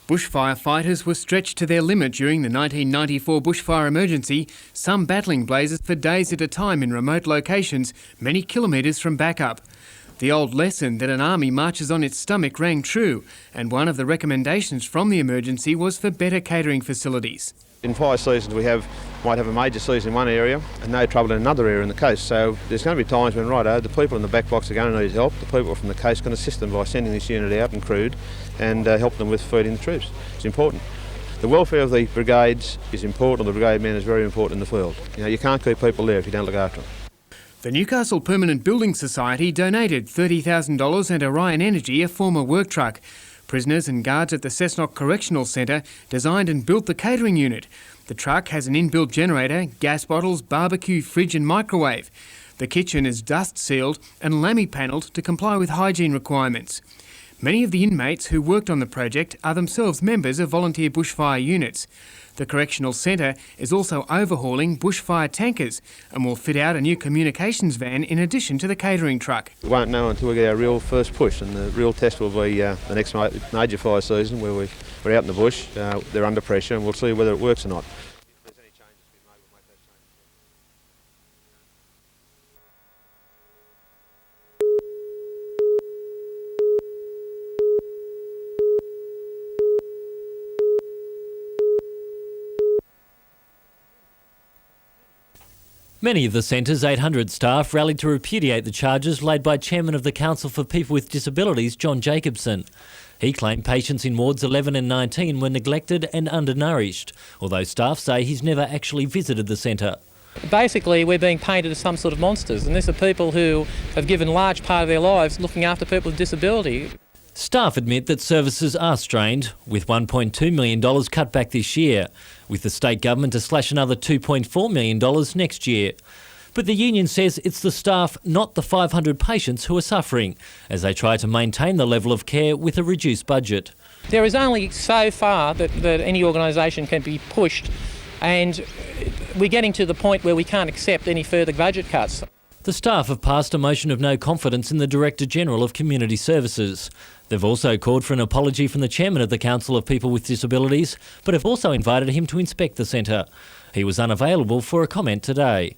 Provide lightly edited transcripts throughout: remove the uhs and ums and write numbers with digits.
Bushfire fighters were stretched to their limit during the 1994 bushfire emergency, some battling blazes for days at a time in remote locations, many kilometres from backup. The old lesson that an army marches on its stomach rang true, and one of the recommendations from the emergency was for better catering facilities. In fire seasons we might have a major season in one area and no trouble in another area in the coast, so there's going to be times when the people in the back blocks are going to need help. The people from the coast can assist them by sending this unit out and crewed and help them with feeding the troops. It's important. The welfare of the brigades is important, the brigade men is very important in the field. You can't keep people there if you don't look after them. The Newcastle Permanent Building Society donated $30,000 and Orion Energy a former work truck. Prisoners and guards at the Cessnock Correctional Centre designed and built the catering unit. The truck has an inbuilt generator, gas bottles, barbecue, fridge and microwave. The kitchen is dust sealed and lamy-panelled to comply with hygiene requirements. Many of the inmates who worked on the project are themselves members of volunteer bushfire units. The Correctional Centre is also overhauling bushfire tankers and will fit out a new communications van in addition to the catering truck. We won't know until we get our real first push, and the real test will be the next major fire season where we're out in the bush, they're under pressure, and we'll see whether it works or not. Many of the centre's 800 staff rallied to repudiate the charges laid by Chairman of the Council for People with Disabilities, John Jacobson. He claimed patients in wards 11 and 19 were neglected and undernourished, although staff say he's never actually visited the centre. Basically, we're being painted as some sort of monsters, and these are people who have given a large part of their lives looking after people with disability. Staff admit that services are strained, with $1.2 million cut back this year, with the state government to slash another $2.4 million next year. But the union says it's the staff, not the 500 patients who are suffering, as they try to maintain the level of care with a reduced budget. There is only so far that any organisation can be pushed, and we're getting to the point where we can't accept any further budget cuts. The staff have passed a motion of no confidence in the Director-General of Community Services. They've also called for an apology from the Chairman of the Council of People with Disabilities, but have also invited him to inspect the centre. He was unavailable for a comment today.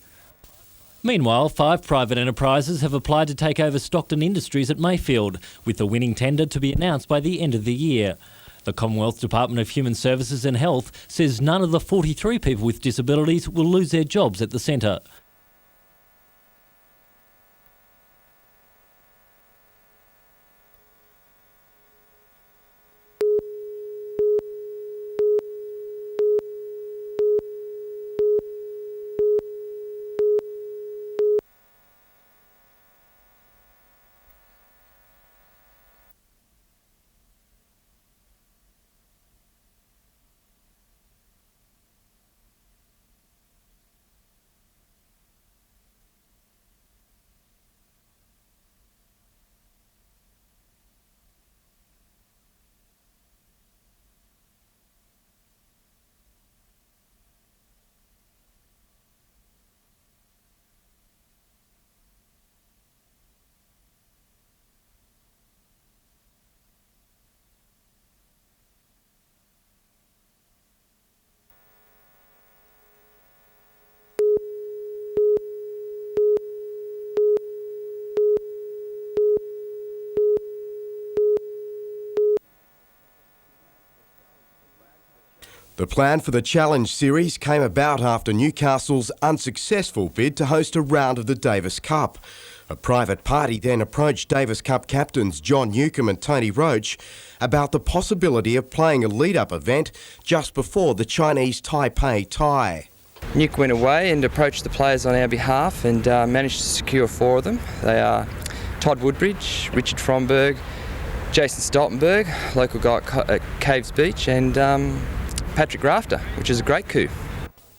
Meanwhile, 5 private enterprises have applied to take over Stockton Industries at Mayfield, with the winning tender to be announced by the end of the year. The Commonwealth Department of Human Services and Health says none of the 43 people with disabilities will lose their jobs at the centre. The plan for the Challenge Series came about after Newcastle's unsuccessful bid to host a round of the Davis Cup. A private party then approached Davis Cup captains John Newcombe and Tony Roach about the possibility of playing a lead-up event just before the Chinese Taipei tie. Nuke went away and approached the players on our behalf and managed to secure 4 of them. They are Todd Woodbridge, Richard Fromberg, Jason Stoltenberg, local guy at Caves Beach, and Patrick Rafter, which is a great coup.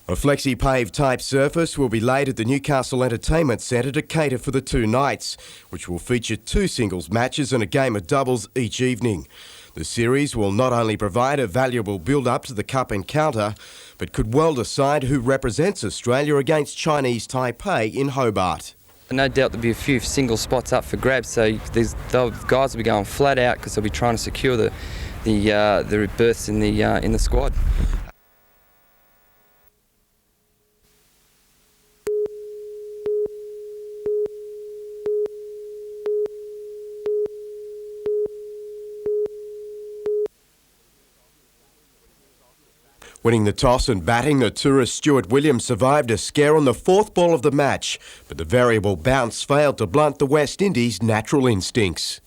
A flexi-paved type surface will be laid at the Newcastle Entertainment Centre to cater for the 2 nights, which will feature 2 singles matches and a game of doubles each evening. The series will not only provide a valuable build-up to the Cup encounter, but could well decide who represents Australia against Chinese Taipei in Hobart. No doubt there'll be a few single spots up for grabs, so the guys will be going flat out because they'll be trying to secure the the berths in the squad. Winning the toss and batting, the tourist Stuart Williams survived a scare on the fourth ball of the match, but the variable bounce failed to blunt the West Indies' natural instincts.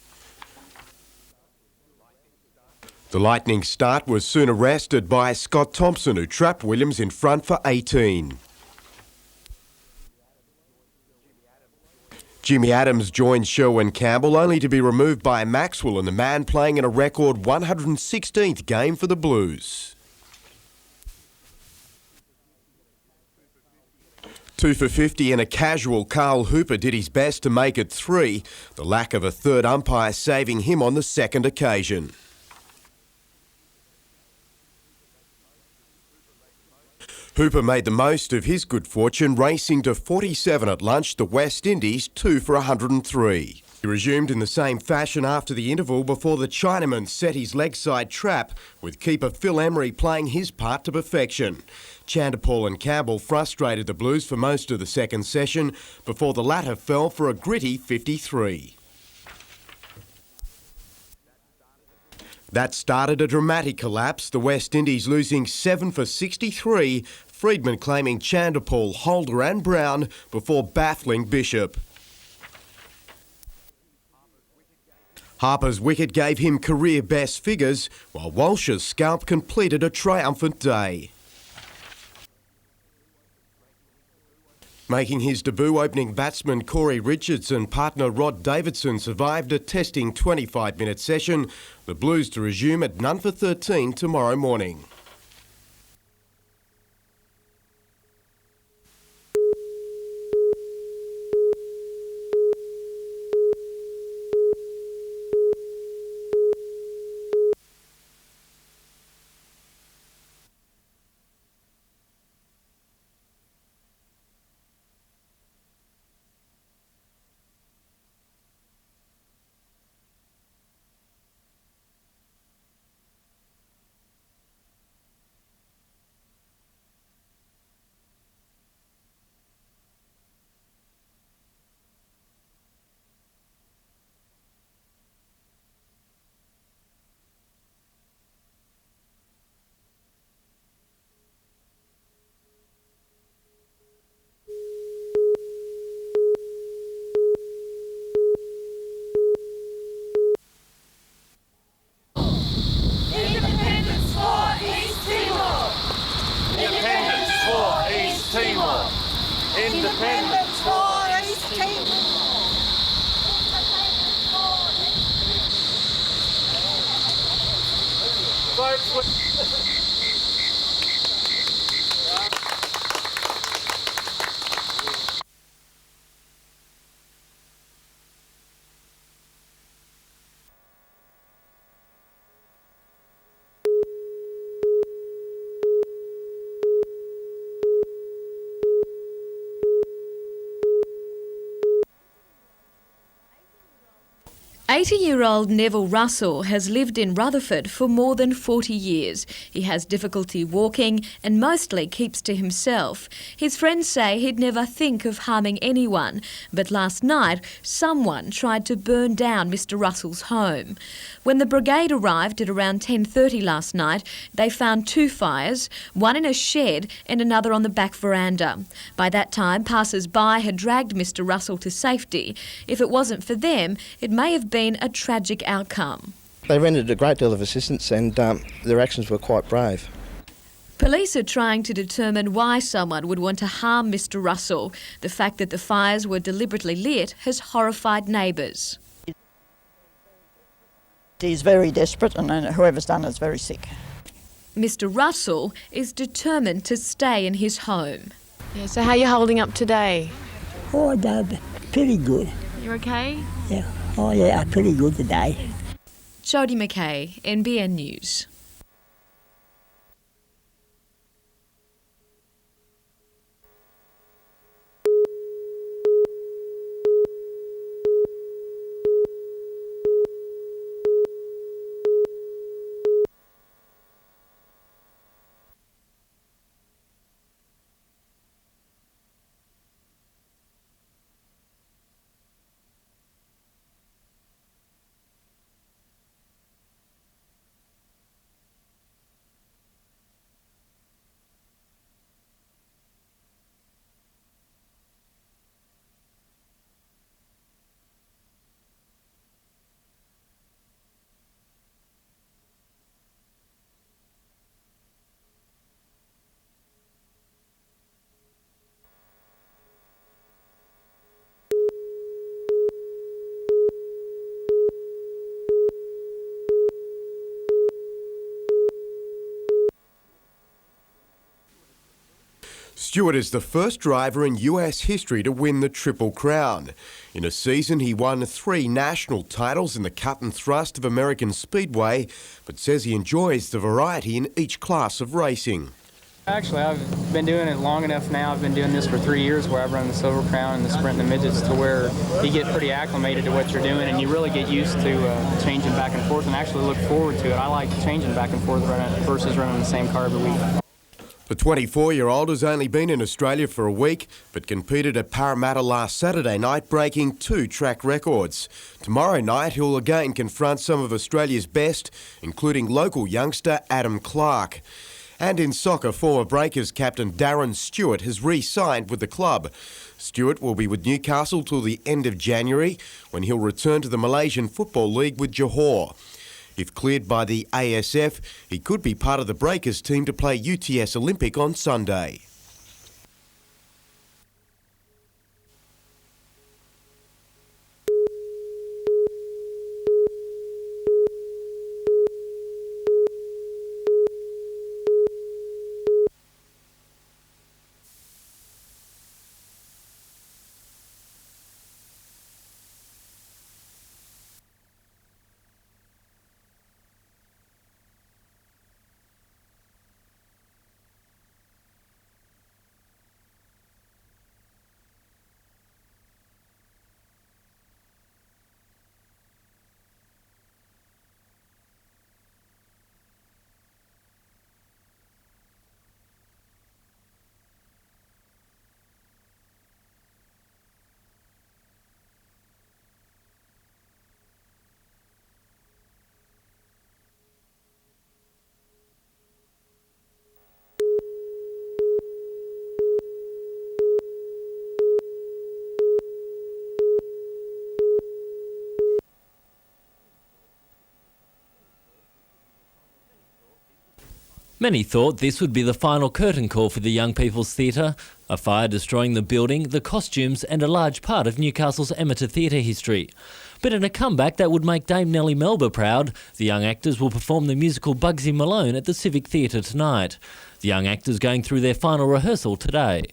The lightning start was soon arrested by Scott Thompson, who trapped Williams in front for 18. Jimmy Adams joined Sherwin Campbell, only to be removed by Maxwell, and the man playing in a record 116th game for the Blues. 2 for 50 and a casual Carl Hooper did his best to make it 3, the lack of a third umpire saving him on the second occasion. Hooper made the most of his good fortune, racing to 47 at lunch, the West Indies 2 for 103. He resumed in the same fashion after the interval before the Chinaman set his leg side trap, with keeper Phil Emery playing his part to perfection. Chanderpaul and Campbell frustrated the Blues for most of the second session before the latter fell for a gritty 53. That started a dramatic collapse, the West Indies losing 7 for 63, Freedman claiming Chanderpaul, Holder and Brown before baffling Bishop. Harper's wicket gave him career best figures, while Walsh's scalp completed a triumphant day. Making his debut, opening batsman Corey Richards and partner Rod Davidson survived a testing 25-minute session. The Blues to resume at none for 13 tomorrow morning. Independence for East Timor! "80-year-old Neville Russell has lived in Rutherford for more than 40 years. He has difficulty walking and mostly keeps to himself. His friends say he'd never think of harming anyone, but last night someone tried to burn down Mr Russell's home. When the brigade arrived at around 10:30 last night, they found 2 fires, one in a shed and another on the back veranda. By that time, passers-by had dragged Mr Russell to safety. If it wasn't for them, it may have been a tragic outcome. They rendered a great deal of assistance and their actions were quite brave. Police are trying to determine why someone would want to harm Mr Russell. The fact that the fires were deliberately lit has horrified neighbours. He's very desperate and whoever's done it is very sick. Mr Russell is determined to stay in his home. Yeah, so how are you holding up today? Oh, pretty good. You okay? Yeah. Oh, yeah, pretty good today. Jodie McKay, NBN News. Stewart is the first driver in US history to win the Triple Crown. In a season, he won 3 national titles in the cut and thrust of American Speedway, but says he enjoys the variety in each class of racing. Actually, I've been doing it long enough now. I've been doing this for 3 years where I've run the Silver Crown and the Sprint and the Midgets to where you get pretty acclimated to what you're doing and you really get used to changing back and forth and actually look forward to it. I like changing back and forth versus running the same car every week. The 24-year-old has only been in Australia for a week, but competed at Parramatta last Saturday night, breaking 2 track records. Tomorrow night, he'll again confront some of Australia's best, including local youngster Adam Clark. And in soccer, former Breakers captain Darren Stewart has re-signed with the club. Stewart will be with Newcastle till the end of January, when he'll return to the Malaysian Football League with Johor. If cleared by the ASF, he could be part of the Breakers team to play UTS Olympic on Sunday. Many thought this would be the final curtain call for the Young People's Theatre, a fire destroying the building, the costumes and a large part of Newcastle's amateur theatre history. But in a comeback that would make Dame Nellie Melba proud, the young actors will perform the musical Bugsy Malone at the Civic Theatre tonight. The young actors going through their final rehearsal today.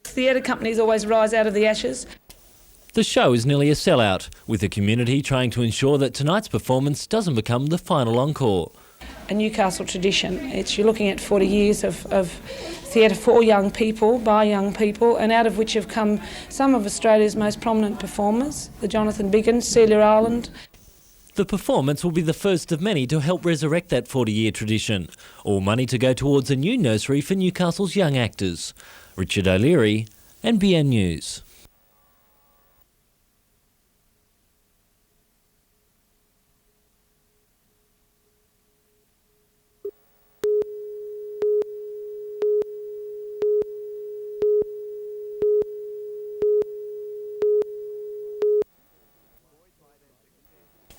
Theatre companies always rise out of the ashes. The show is nearly a sellout, with the community trying to ensure that tonight's performance doesn't become the final encore. A Newcastle tradition. You're looking at 40 years of theatre for young people, by young people, and out of which have come some of Australia's most prominent performers, the Jonathan Biggins, Celia Ireland. The performance will be the first of many to help resurrect that 40-year tradition. All money to go towards a new nursery for Newcastle's young actors. Richard O'Leary, NBN News.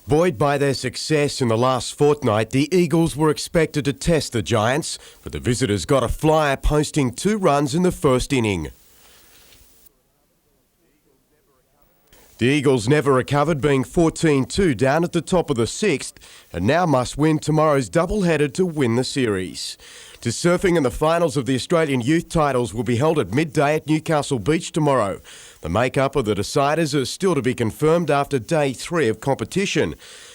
Buoyed by their success in the last fortnight, the Eagles were expected to test the Giants, but the visitors got a flyer posting 2 runs in the first inning. The Eagles never recovered, being 14-2 down at the top of the 6th, and now must win tomorrow's doubleheader to win the series. To surfing in the finals of the Australian Youth Titles will be held at midday at Newcastle Beach tomorrow. The makeup of the deciders is still to be confirmed after day 3 of competition.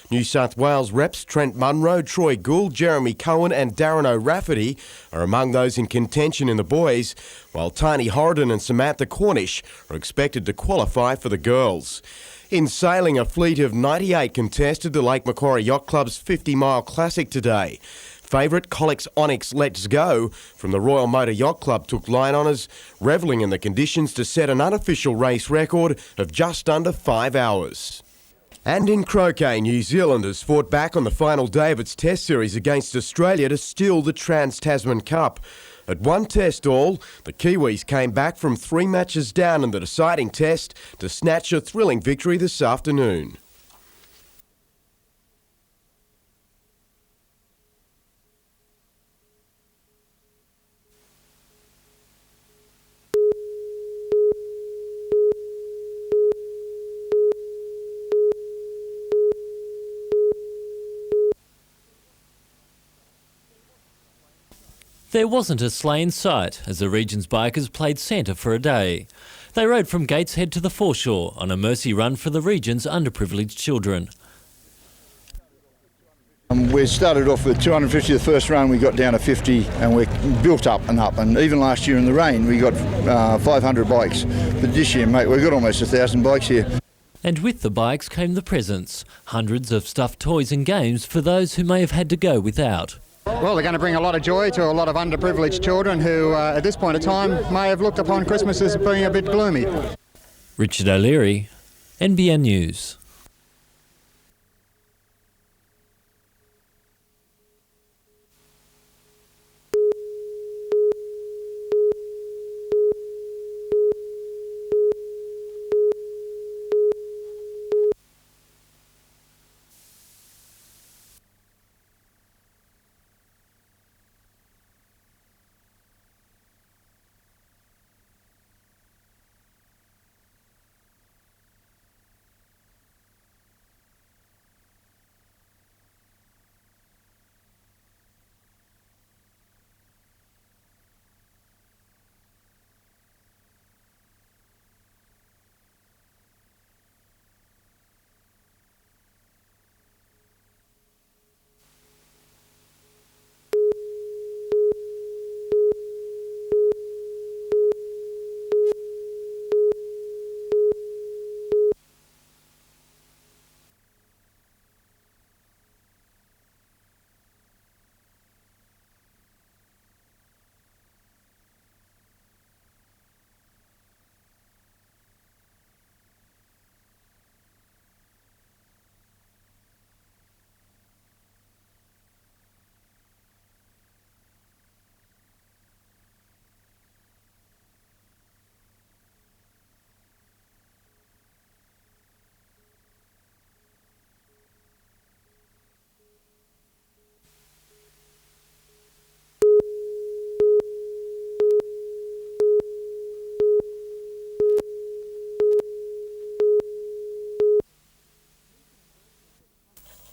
New South Wales reps Trent Munro, Troy Gould, Jeremy Cohen and Darren O'Rafferty are among those in contention in the boys, while Tiny Horridon and Samantha Cornish are expected to qualify for the girls. In sailing, a fleet of 98 contested the Lake Macquarie Yacht Club's 50-mile classic today. Favourite Collix Onyx Let's Go from the Royal Motor Yacht Club took line honours, revelling in the conditions to set an unofficial race record of just under 5 hours. And in croquet, New Zealand has fought back on the final day of its Test series against Australia to steal the Trans-Tasman Cup. At 1 test all, the Kiwis came back from 3 matches down in the deciding test to snatch a thrilling victory this afternoon. There wasn't a sleigh in sight as the region's bikers played Santa for a day. They rode from Gateshead to the foreshore on a mercy run for the region's underprivileged children. We started off with 250 the first run, we got down to 50 and we built up. And even last year in the rain we got 500 bikes. But this year, mate, we've got almost 1,000 bikes here. And with the bikes came the presents, hundreds of stuffed toys and games for those who may have had to go without. Well, they're going to bring a lot of joy to a lot of underprivileged children who, at this point in time, may have looked upon Christmas as being a bit gloomy. Richard O'Leary, NBN News.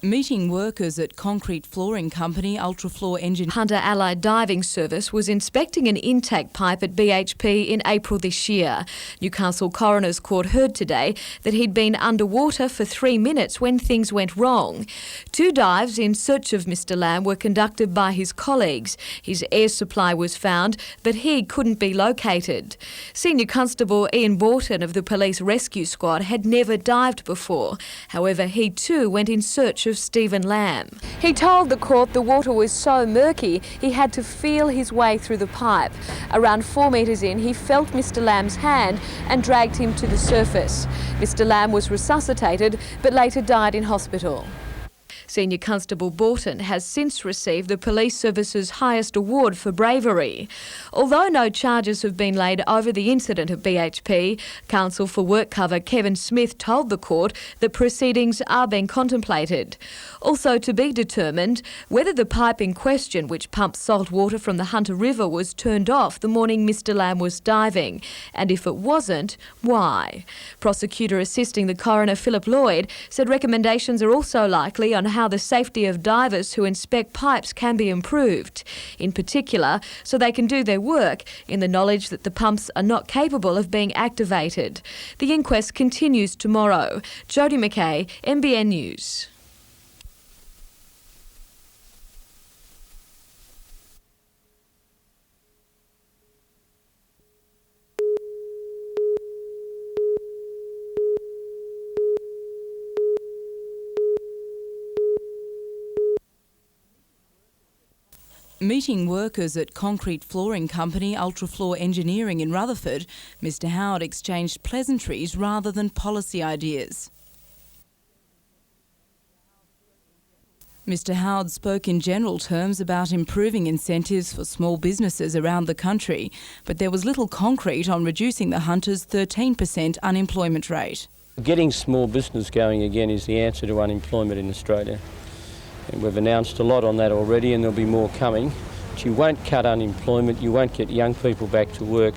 Meeting workers at concrete flooring company Ultrafloor Engineering. Hunter Allied Diving Service was inspecting an intake pipe at BHP in April this year. Newcastle Coroner's Court heard today that he'd been underwater for 3 minutes when things went wrong. 2 dives in search of Mr Lamb were conducted by his colleagues. His air supply was found, but he couldn't be located. Senior Constable Ian Borton of the Police Rescue Squad had never dived before. However, he too went in search of Stephen Lamb. He told the court the water was so murky he had to feel his way through the pipe. Around 4 metres in, he felt Mr Lamb's hand and dragged him to the surface. Mr Lamb was resuscitated but later died in hospital. Senior Constable Borton has since received the police service's highest award for bravery. Although no charges have been laid over the incident at BHP, Counsel for Work Cover Kevin Smith told the court that proceedings are being contemplated. Also to be determined whether the pipe in question, which pumps salt water from the Hunter River, was turned off the morning Mr Lamb was diving, and if it wasn't, why? Prosecutor assisting the coroner Philip Lloyd said recommendations are also likely on how the safety of divers who inspect pipes can be improved, in particular so they can do their work in the knowledge that the pumps are not capable of being activated. The inquest continues tomorrow. Jodie McKay, NBN News. Meeting workers at concrete flooring company Ultrafloor Engineering in Rutherford, Mr Howard exchanged pleasantries rather than policy ideas. Mr Howard spoke in general terms about improving incentives for small businesses around the country, but there was little concrete on reducing the Hunters' 13% unemployment rate. Getting small business going again is the answer to unemployment in Australia. And we've announced a lot on that already, and there'll be more coming. But you won't cut unemployment, you won't get young people back to work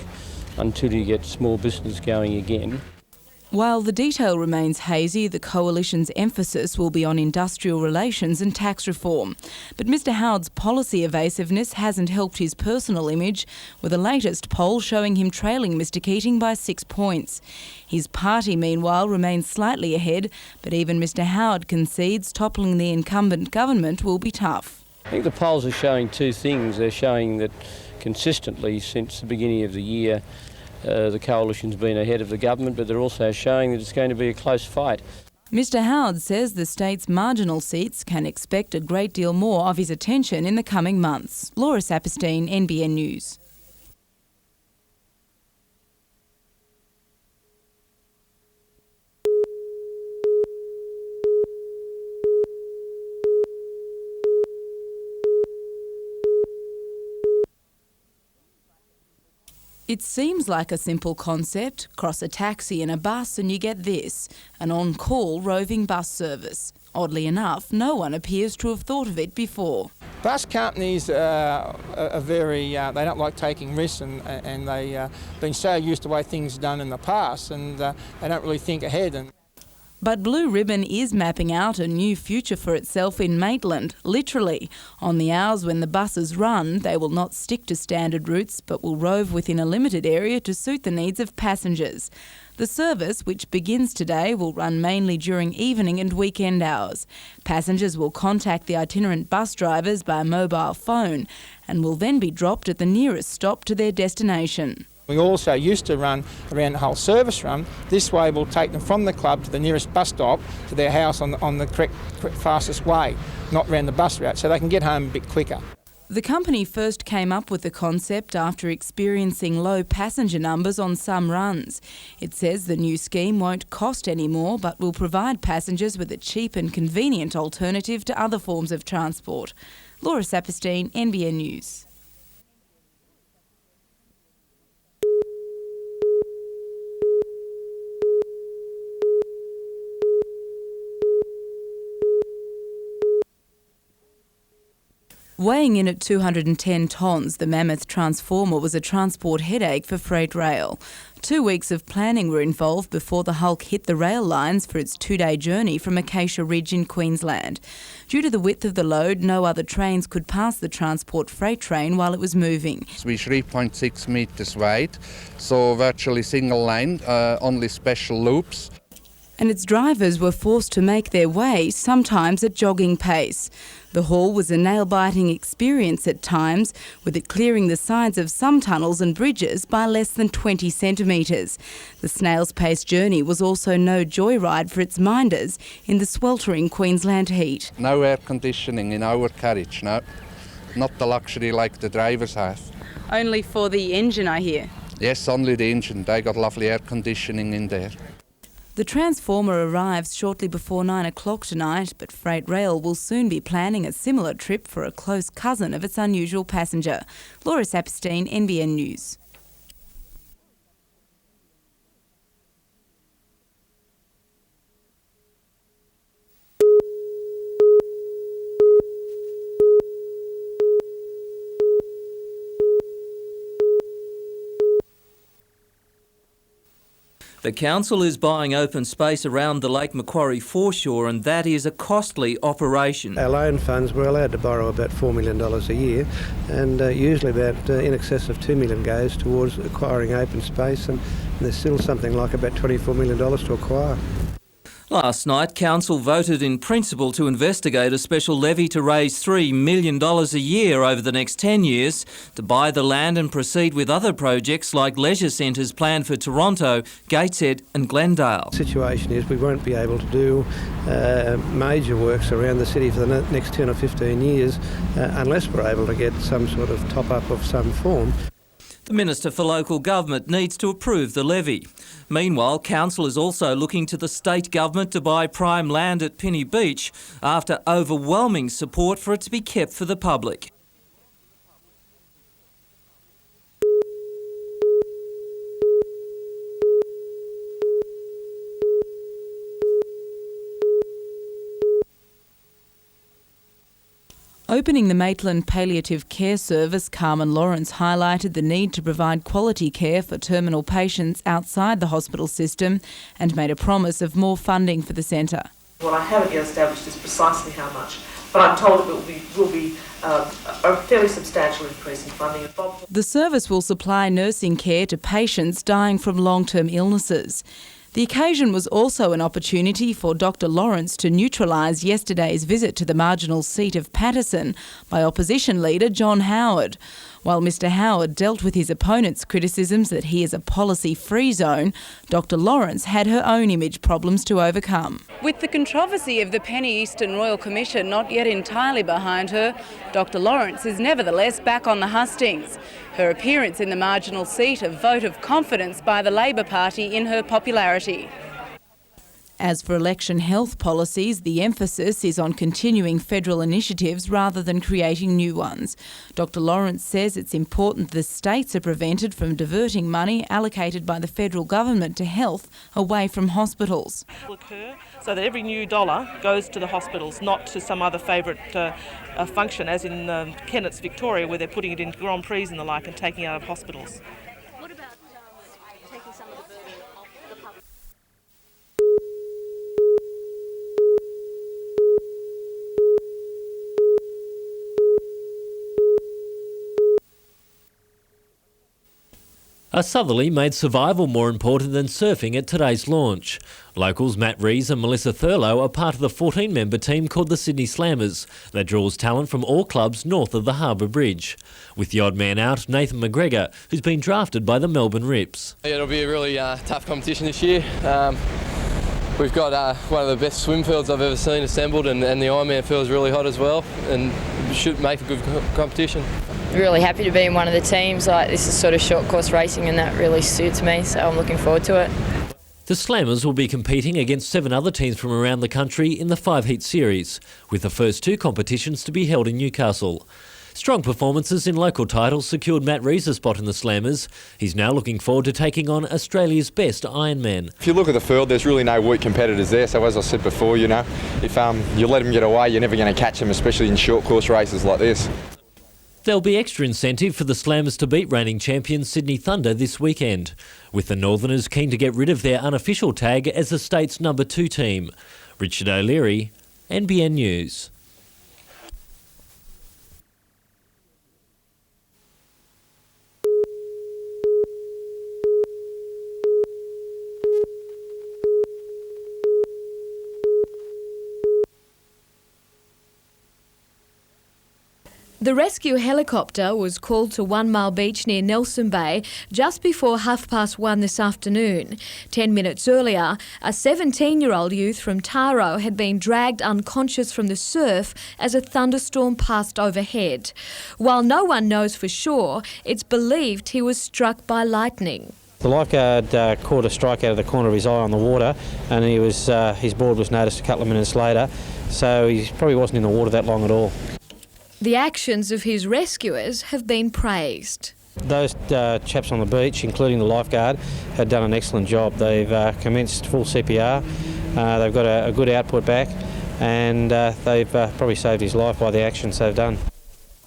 until you get small business going again. While the detail remains hazy, the Coalition's emphasis will be on industrial relations and tax reform. But Mr Howard's policy evasiveness hasn't helped his personal image, with the latest poll showing him trailing Mr Keating by 6 points. His party, meanwhile, remains slightly ahead, but even Mr Howard concedes toppling the incumbent government will be tough. I think the polls are showing two things. They're showing that consistently since the beginning of the year the Coalition's been ahead of the government, but they're also showing that it's going to be a close fight. Mr Howard says the state's marginal seats can expect a great deal more of his attention in the coming months. Laura Saperstein, NBN News. It seems like a simple concept. Cross a taxi and a bus and you get this, an on-call roving bus service. Oddly enough, no one appears to have thought of it before. Bus companies are very, they don't like taking risks and they've been so used to the way things are done in the past and they don't really think ahead. But Blue Ribbon is mapping out a new future for itself in Maitland, literally. On the hours when the buses run, they will not stick to standard routes but will rove within a limited area to suit the needs of passengers. The service, which begins today, will run mainly during evening and weekend hours. Passengers will contact the itinerant bus drivers by mobile phone and will then be dropped at the nearest stop to their destination. We also used to run around the whole service run. This way we'll take them from the club to the nearest bus stop to their house on the correct fastest way, not around the bus route, so they can get home a bit quicker. The company first came up with the concept after experiencing low passenger numbers on some runs. It says the new scheme won't cost any more but will provide passengers with a cheap and convenient alternative to other forms of transport. Laura Saperstein, NBN News. Weighing in at 210 tonnes, the mammoth transformer was a transport headache for freight rail. 2 weeks of planning were involved before the hulk hit the rail lines for its 2-day journey from Acacia Ridge in Queensland. Due to the width of the load, no other trains could pass the transport freight train while it was moving. We're 3.6 metres wide, so virtually single line, only special loops. And its drivers were forced to make their way, sometimes at jogging pace. The haul was a nail-biting experience at times, with it clearing the sides of some tunnels and bridges by less than 20 centimetres. The snail's pace journey was also no joyride for its minders in the sweltering Queensland heat. No air conditioning in our carriage, no. Not the luxury like the drivers have. Only for the engine, I hear? Yes, only the engine. They got lovely air conditioning in there. The transformer arrives shortly before 9 o'clock tonight, but Freight Rail will soon be planning a similar trip for a close cousin of its unusual passenger. Laura Saperstein, NBN News. The council is buying open space around the Lake Macquarie foreshore, and that is a costly operation. Our loan funds, we're allowed to borrow about $4 million a year, and usually about in excess of $2 million goes towards acquiring open space, and there's still something like about $24 million to acquire. Last night, Council voted in principle to investigate a special levy to raise $3 million a year over the next 10 years to buy the land and proceed with other projects like leisure centres planned for Toronto, Gateshead and Glendale. The situation is we won't be able to do major works around the city for the next 10 or 15 years unless we're able to get some sort of top-up of some form. The Minister for Local Government needs to approve the levy. Meanwhile, Council is also looking to the state government to buy prime land at Penny Beach after overwhelming support for it to be kept for the public. Opening the Maitland Palliative Care Service, Carmen Lawrence highlighted the need to provide quality care for terminal patients outside the hospital system and made a promise of more funding for the centre. What I haven't yet established is precisely how much, but I'm told it will be a fairly substantial increase in funding. The service will supply nursing care to patients dying from long-term illnesses. The occasion was also an opportunity for Dr Lawrence to neutralise yesterday's visit to the marginal seat of Patterson by opposition leader John Howard. While Mr Howard dealt with his opponent's criticisms that he is a policy-free zone, Dr Lawrence had her own image problems to overcome. With the controversy of the Penny Eastern Royal Commission not yet entirely behind her, Dr Lawrence is nevertheless back on the hustings. Her appearance in the marginal seat a vote of confidence by the Labor Party in her popularity. As for election health policies, the emphasis is on continuing federal initiatives rather than creating new ones. Dr Lawrence says it's important the states are prevented from diverting money allocated by the federal government to health away from hospitals. Occur so that every new dollar goes to the hospitals, not to some other favourite function, as in Kennett's Victoria, where they're putting it in Grand Prix and the like and taking it out of hospitals. What about taking some of the burden off the public? A southerly made survival more important than surfing at today's launch. Locals Matt Rees and Melissa Thurlow are part of the 14-member team called the Sydney Slammers that draws talent from all clubs north of the Harbour Bridge. With the odd man out, Nathan McGregor, who's been drafted by the Melbourne Rips. Yeah, it'll be a really tough competition this year. We've got one of the best swim fields I've ever seen assembled, and the Ironman field's really hot as well, and should make a good competition. Really happy to be in one of the teams. This is sort of short course racing and that really suits me, so I'm looking forward to it. The Slammers will be competing against 7 other teams from around the country in the 5-heat series, with the first 2 competitions to be held in Newcastle. Strong performances in local titles secured Matt Rees a spot in the Slammers. He's now looking forward to taking on Australia's best Ironman. If you look at the field, there's really no weak competitors there. So as I said before, you know, if you let them get away, you're never going to catch them, especially in short course races like this. There'll be extra incentive for the Slammers to beat reigning champions Sydney Thunder this weekend, with the Northerners keen to get rid of their unofficial tag as the state's number 2 team. Richard O'Leary, NBN News. The rescue helicopter was called to 1 Mile Beach near Nelson Bay just before 1:30 this afternoon. 10 minutes earlier, a 17-year-old youth from Taro had been dragged unconscious from the surf as a thunderstorm passed overhead. While no one knows for sure, it's believed he was struck by lightning. The lifeguard caught a strike out of the corner of his eye on the water, and his board was noticed a couple of minutes later, so he probably wasn't in the water that long at all. The actions of his rescuers have been praised. Those chaps on the beach, including the lifeguard, had done an excellent job. They've commenced full CPR, they've got a good output back, and they've probably saved his life by the actions they've done.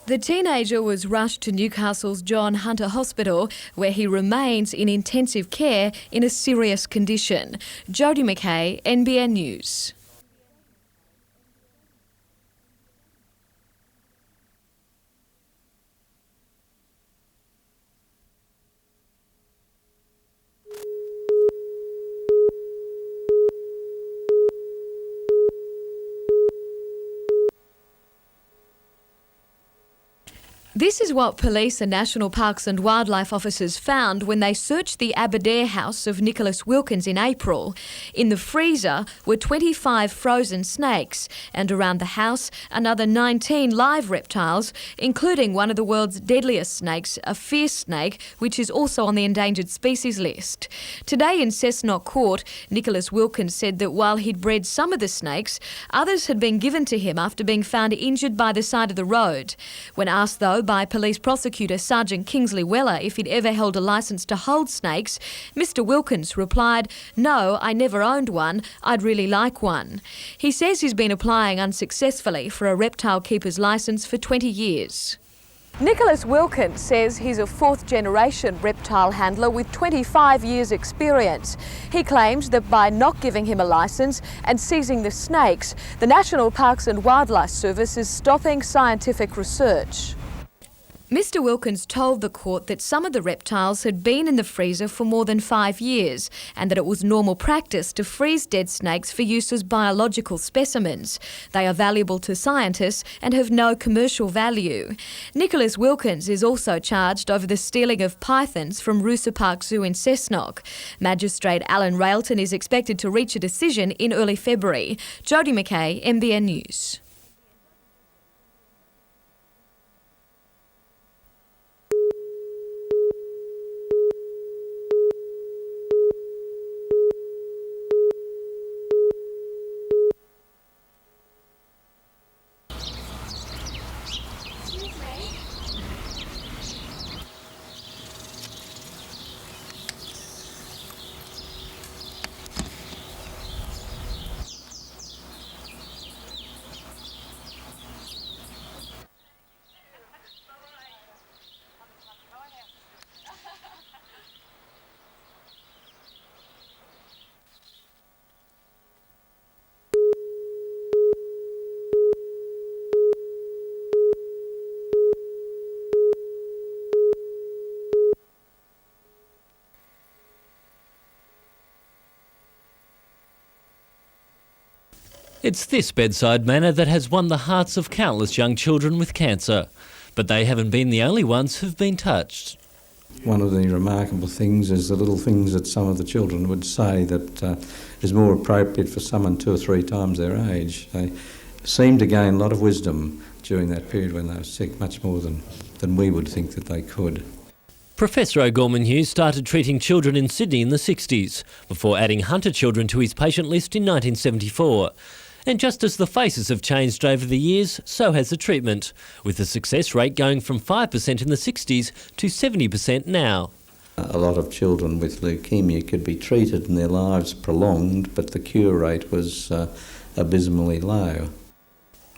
The teenager was rushed to Newcastle's John Hunter Hospital, where he remains in intensive care in a serious condition. Jodie McKay, NBN News. This is what police and National Parks and Wildlife officers found when they searched the Aberdare house of Nicholas Wilkins in April. In the freezer were 25 frozen snakes, and around the house another 19 live reptiles, including one of the world's deadliest snakes, a fierce snake, which is also on the endangered species list. Today in Cessnock Court, Nicholas Wilkins said that while he'd bred some of the snakes, others had been given to him after being found injured by the side of the road. When asked though by Police Prosecutor Sergeant Kingsley Weller if he'd ever held a licence to hold snakes, Mr Wilkins replied, "No, I never owned one. I'd really like one." He says he's been applying unsuccessfully for a reptile keeper's licence for 20 years. Nicholas Wilkins says he's a fourth-generation reptile handler with 25 years' experience. He claims that by not giving him a licence and seizing the snakes, the National Parks and Wildlife Service is stopping scientific research. Mr Wilkins told the court that some of the reptiles had been in the freezer for more than 5 years and that it was normal practice to freeze dead snakes for use as biological specimens. They are valuable to scientists and have no commercial value. Nicholas Wilkins is also charged over the stealing of pythons from Roosa Park Zoo in Cessnock. Magistrate Alan Railton is expected to reach a decision in early February. Jodie McKay, NBN News. It's this bedside manner that has won the hearts of countless young children with cancer. But they haven't been the only ones who've been touched. One of the remarkable things is the little things that some of the children would say that is more appropriate for someone 2 or 3 times their age. They seem to gain a lot of wisdom during that period when they were sick, much more than we would think that they could. Professor O'Gorman Hughes started treating children in Sydney in the 60s, before adding hunter children to his patient list in 1974. And just as the faces have changed over the years, so has the treatment, with the success rate going from 5% in the 60s to 70% now. A lot of children with leukemia could be treated and their lives prolonged, but the cure rate was abysmally low.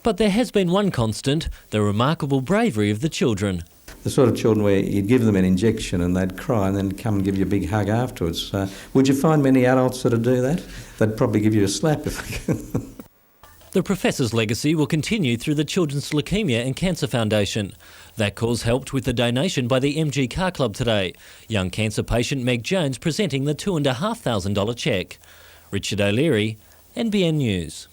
But there has been one constant, the remarkable bravery of the children. The sort of children where you'd give them an injection and they'd cry and then come and give you a big hug afterwards. Would you find many adults that would do that? They'd probably give you a slap if they could. The professor's legacy will continue through the Children's Leukaemia and Cancer Foundation. That cause helped with a donation by the MG Car Club today. Young cancer patient Meg Jones presenting the $2,500 cheque. Richard O'Leary, NBN News.